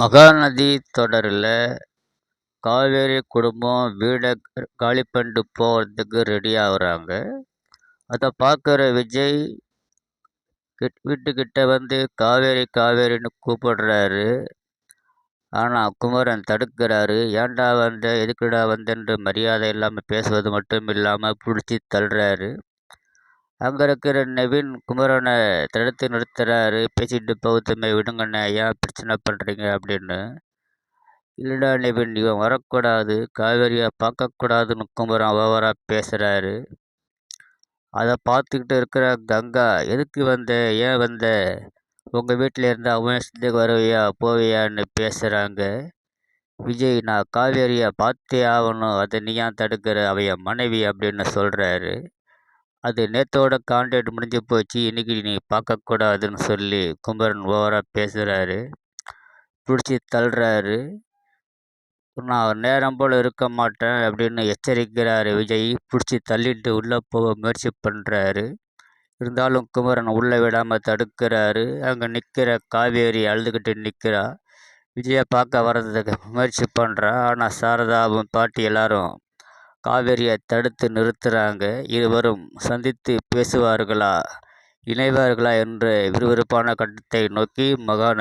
மகாநதி தொடரில் காவேரி குடும்பம் வீடை காலி பண்ணிட்டு போகிறதுக்கு ரெடி ஆகுறாங்க. அதை பார்க்குற விஜய் வீட்டுக்கிட்ட வந்து காவேரி காவேரின்னு கூப்பிடுறாரு. ஆனால் குமரன் தடுக்கிறாரு. ஏன்டா வந்த, எதுக்குடா வந்தென்று மரியாதை இல்லாமல் பேசுவது மட்டும் இல்லாமல் பிடிச்சி தள்ளுறாரு. அங்கே இருக்கிற நவீன் குமரனை தடுத்து நிறுத்துறாரு. பேசிட்டு போகுதுமே, விடுங்கண்ணே, ஏன் பிரச்சனை பண்ணுறீங்க அப்படின்னு. இல்லைடா நவீன், இவன் வரக்கூடாது, காவேரியை பார்க்கக்கூடாதுன்னு குமரன் ஓவராக பேசுகிறாரு. அதை பார்த்துக்கிட்டு இருக்கிற கங்கா, எதுக்கு வந்த, ஏன் வந்த, உங்கள் வீட்டில் இருந்தால் அவன் இஷ்டத்துக்கு வருவியா போவியான்னு பேசுகிறாங்க. விஜய், நான் காவேரியை பார்த்தே ஆகணும், அதை நீ ஏன் தடுக்கிற, அவைய மனைவி அப்படின்னு சொல்கிறாரு. அது நேற்றோட கான்ட்ராக்ட் முடிஞ்சு போச்சு, இன்னைக்கு நீ பார்க்கக்கூடாதுன்னு சொல்லி குமரன் ஓவராக பேசுகிறாரு. பிடிச்சி தள்ளுறாரு. நான் நேரம் போல் இருக்க மாட்டேன் அப்படின்னு எச்சரிக்கிறாரு விஜய். பிடிச்சி தள்ளிட்டு உள்ளே போக முயற்சி பண்ணுறாரு. இருந்தாலும் குமரன் உள்ளே விடாமல் தடுக்கிறாரு. அங்கே நிற்கிற காவேரி அழுதுகிட்டு நிற்கிறா. விஜயை பார்க்க வர்றதுக்கு முயற்சி பண்ணுறா. ஆனால் சாரதாவும் பாட்டி எல்லாரும் காவேரியை தடுத்து நிறுத்துகிறாங்க. இருவரும் சந்தித்து பேசுவார்களா, இணைவார்களா என்ற விறுவிறுப்பான கட்டத்தை நோக்கி மகாநதி